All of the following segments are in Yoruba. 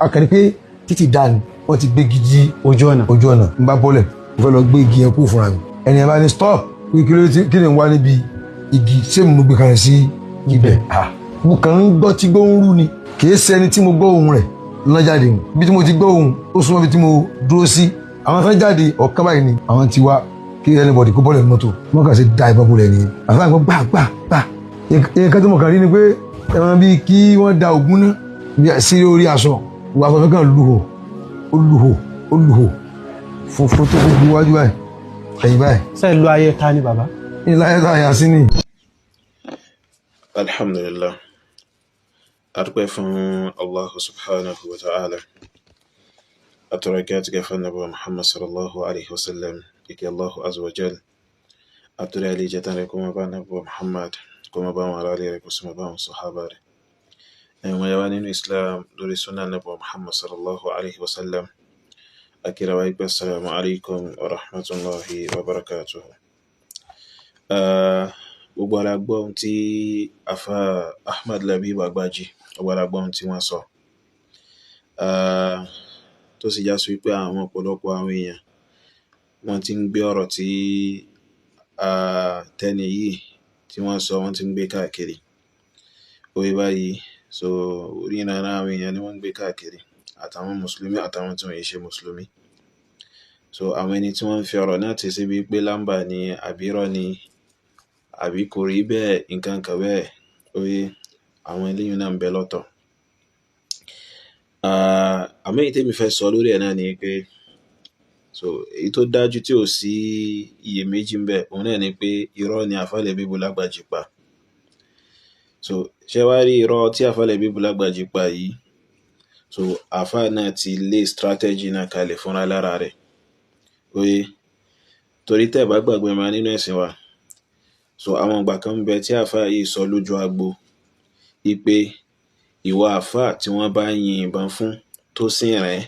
akàrí pé títí dání wọ́n ti gbé gidi ojú ọ̀nà n bá bọ́lẹ̀ mo fẹ́ lọ gbé igi yẹn kú fúnra mi ẹni ẹ bá ní stop kí ni wá níbi igi ṣé mo gbé kalẹ̀ sí ibẹ̀ mo kàn ń gbọ́ tí gbọ́ ń rú ni kì í ṣe ẹni tí mo gbọ́ ohùn rẹ̀ lọ́nà jáde mu bí tí mo ti gbọ́ ohùn ó súnmọ́ bí tí mo dúró sí àwọn kan jáde ọ̀kan báyìí ni àwọn ti wá kí anybody kó bọ́lẹ̀ mọ́tò wọ́n kàn ṣe da ìbọn bolẹ̀ ni àfáà gbọ́ gbà nǹkan tí mo kàn rí ni pé ẹ̀wọ̀n bíi kí wọ́n da ògùn náà sí orí aṣọ ìwà aṣọ fẹ́ kàn ó lùhò funfun tó gbogbo iwájú báyìí ẹ̀yìn báyìí. ṣe lo ayé ta ni bàbá. ní láyé tá a yà sí ni. alhamdulillah adúpẹ́ fún Allah subhanahu wa ta'ala atọ́rọ̀kẹ́ àti gẹ́fẹ́ nàbọ̀ Muhammad sallallahu alaihi wasallam ike Allah azza wa jal àtúrẹ́ alẹ́ jẹta rẹ̀ kuma bá nàbọ̀ Muhammad kuma bá wọn aráàlẹ́ rẹ̀ kuma bá wọn sọ̀hábà rẹ̀ ẹ̀wọ̀n yawa nínú Islam lórí sunnah nàbọ̀ Muhammad sallallahu alaihi wasallam akira wa ikpe assalamu alaikum wa rahmatullahi wa barakatuhu. Gbogbo ara gbọ́ ohun tí afa Ahmad Labib Agbaji gbogbo ara gbọ́ ohun tí wọ́n sọ tó sì já sí wípé àwọn ọ̀pọ̀lọpọ̀ àwọn èèyàn wọ́n ti ń gbé ọ̀rọ̀ tí tẹ́ni yìí tí wọ́n sọ wọ́n ti ń gbé káàkiri orí báyìí so orí ìrànà àwọn èèyàn ni wọ́n ń gbé káàkiri àtàwọn mùsùlùmí àtàwọn tí wọ́n yìí ṣe mùsùlùmí so àwọn ẹni tí wọ́n ń fi ọ̀rọ̀ náà ti sí bí pé lámbà ni àbírọ́ ni àbí kò rí bẹ́ẹ̀ nǹkan kan bẹ́ẹ̀ oye àwọn eléyìí náà ń bẹ lọ́tọ̀ àmọ́ èyí tèmi fẹ́ sọ lórí ẹ̀ náà ni pé so èyí tó dájú tí ò sí iyèméjì ń bẹ òun náà ni pé irọ́ ni Alfa Labib Lagbaji pa so ṣé wá rí irọ́ tí Alfa Labib Lagbaji pa yìí so àfáà náà ti lé strategy náà kalẹ̀ fúnra lára rẹ̀ oye torí tẹ́ bá gbàgbé ma nínú ẹ̀sìn wa so àwọn ìgbà kan ń bẹ tí àfáà yìí sọ lójú agbo ipe ìwà àfáà tí wọ́n bá yin ìbọn fún tó sìn rẹ̀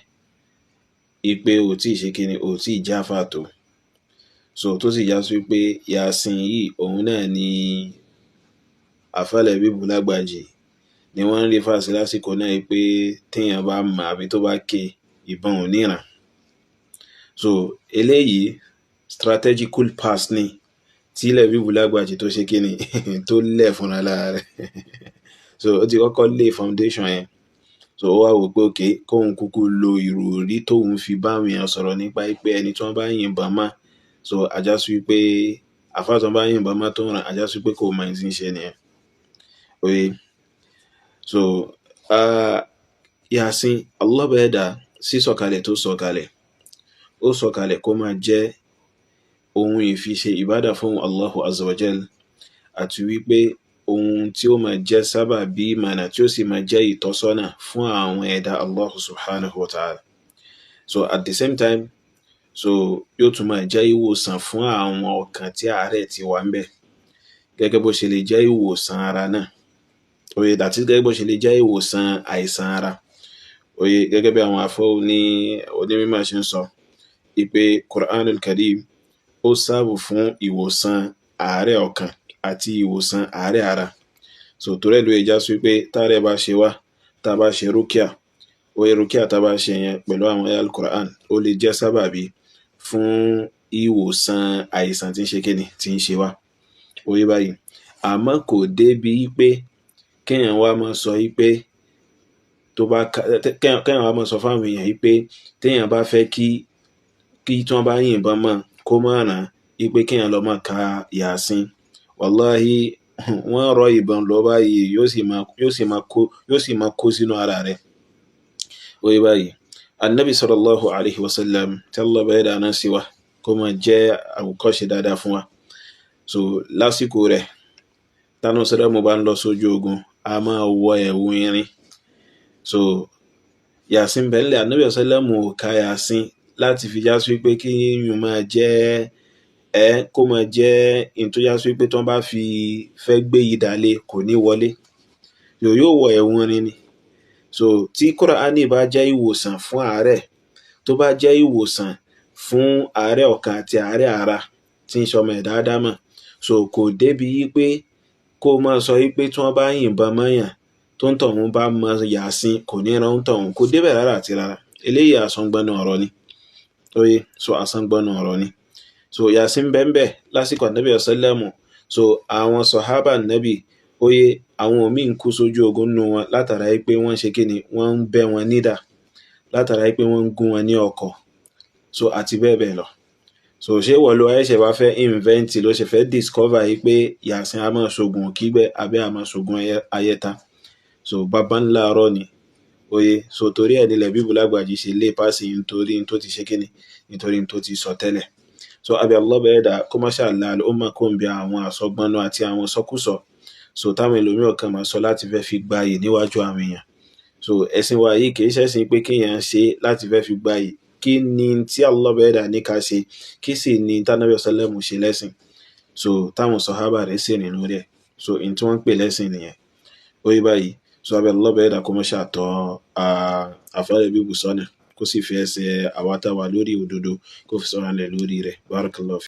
ipe ò tí ì ṣe kíni ò tí ì jáfà tó so tó sì já sí pé Yasin yìí òun náà ni Alfa Labib Lagbaji ni wọ́n ń rí fàṣí lásìkò náà pé téèyàn bá mọ̀ àbí tó bá ké ìbọn ò níran so eléyìí strategical pass ni tí Labib Lagbaji tó ṣe kíni tó lẹ̀ fúnra lára rẹ̀ so ó ti kọ́kọ́ lé foundation yẹn so ó wá wò pé òkè kóun kúkú lo ìròrí tóun fi bá àwọn èèyàn sọ̀rọ̀ nípa pé ẹni tí wọ́n bá yìnbọn mọ́ so àjásù pé àfáà tí wọ́n bá yìnbọn mọ́ tó ràn àjásù pé kò mọ̀ ní ṣe nìyẹn oye so Yasin Allah bẹ́ẹ̀dà sí sọ̀kalẹ̀ tó sọ̀kalẹ̀ ó sọ̀kalẹ̀ kó máa jẹ́ ohun ìfiṣe ìbádà fún Allahu azza wa jal àti wípé ohun tí ó máa jẹ́ sábà bí ìmọ̀nà tí ó sì máa jẹ́ ìtọ́sọ́nà fún àwọn ẹ̀dá Allahu subhanahu wa ta'ala so at the same time so yóò tún máa jẹ́ ìwòsàn fún àwọn ọkàn tí àárẹ̀ ti wà ń bẹ̀ gẹ́gẹ́ bó ṣe lè jẹ́ ìwòsàn ara náà oye dàtí gẹ́gẹ́ bó ṣe lè jẹ́ ìwòsàn àìsàn ara oye gẹ́gẹ́ bí àwọn afọ́ onímọ̀ ṣe ń sọ ipe Qur'anul Karim ó sáàbù fún ìwòsàn àárẹ̀ ọkàn àti ìwòsàn àárẹ̀ ara so torí ẹ̀ ló ẹja sí pé tààrẹ̀ bá ṣe wá tá bá ṣe rúkìá oye rúkìá tá bá ṣe yẹn pẹ̀lú àwọn ayal Qur'an ó lè jẹ́ sábàbí fún ìwòsàn àìsàn tí ń ṣe kíni tí ń ṣe wá oye báyìí àmọ́ kò débi pé kéèyàn wá máa sọ pé tó bá kéèyàn wá máa sọ fáwọn èèyàn pé téèyàn bá fẹ́ kí tí wọ́n bá yìnbọn mọ́ kó má ràn pé kéèyàn lọ máa ka Yasin wàláhí wọ́n rọ ìbọn lọ báyìí yóò sì máa kó sínú ara rẹ̀ oye báyìí annabi sallallahu alaihi wasallam tí Allah bẹ́ẹ̀ dáná sí wa kó máa jẹ́ àwòkọ́ṣe dáadáa fún wa so lásìkò rẹ̀ tánú sọ́dọ̀ mo bá ń lọ sójú ogun a máa wọ ẹ̀wù irin so Yasin bẹ́ẹ̀lẹ̀ annabi sallallahu ka Yasin láti fi já sí pé kí yíyún máa jẹ́ kó máa jẹ́ in tó já sí pé tí wọ́n bá fi fẹ́ gbé ìdálé kò ní wọlé yóò wọ ẹ̀wù irin ni so tí Kùránì bá jẹ́ ìwòsàn fún àárẹ̀ tó bá jẹ́ ìwòsàn fún àárẹ̀ ọkàn àti àárẹ̀ ara tí ń ṣọmọ ẹ̀dá ádámà so kò débi pé kó máa sọ pé tí wọ́n bá yìnbọn mọ́yàn tó ń tọ̀hún bá mọ Yasin kò ní ran ń tọ̀hún kò débẹ̀ rárá àti rárá. Eléyìí àsangbọ́nà ọ̀rọ̀ ni. Oye, so àsangbọ́nà ọ̀rọ̀ ni. So Yasin bẹ́ẹ̀ lásìkò Ànábì sálẹ́mù. So àwọn sọ̀hábà Ànábì, oye, àwọn míì ń kú sójú ogun nínú wọn látara pé wọ́n ṣe kíni, wọ́n ń bẹ́ wọn nídà, látara pé wọ́n ń gún wọn ní ọ̀kọ̀, so àti bẹ́ẹ̀ bẹ́ẹ̀ lọ. So ṣé wọ́n lo ayẹ́ṣẹ̀ wá fẹ́ invent ló ṣe fẹ́ discover yìí pé Yasin a máa ṣogun kígbẹ́ àbí a máa ṣogun ayẹta? So bàbá ńlá ọ̀rọ̀ ni. Oye, so torí ẹ̀ nílẹ̀ Bíbù Lágbàjì ṣe lé pàṣẹ nítorí tó ti ṣe kíni, nítorí tó ti sọ tẹ́lẹ̀. So àbí Allah bẹ́ẹ̀ dà kó má ṣàlà ó máa kó ń bí àwọn àsọgbọ́nú àti àwọn sọkúsọ, so táwọn ẹlòmíràn kan máa sọ láti fẹ́ fi gbayì níwájú àwọn èèyàn. So ẹ̀sìn wa yìí kì í ṣẹ̀sìn pé kéèyàn ṣe láti fẹ́ fi gbayì. Kí ni tí Allah bẹ́ẹ̀ dà ní ká ṣe, kí sì ni tánàbí sálẹ́mù ṣe lẹ́sìn, so táwọn sọ̀hábà rẹ̀ sì nínú rẹ̀, so in tí wọ́n ń pè lẹ́sìn nìyẹn. Ó yí báyìí. So àbí Allah bẹ́ẹ̀ dà kó má ṣàtọ̀ àfẹ́rẹ́ Bíbù sọ́nà, kó sì fi ẹsẹ̀ àwátàwà lórí òdodo kó fi sọ́nà lẹ̀ lórí rẹ̀. Barakallahu.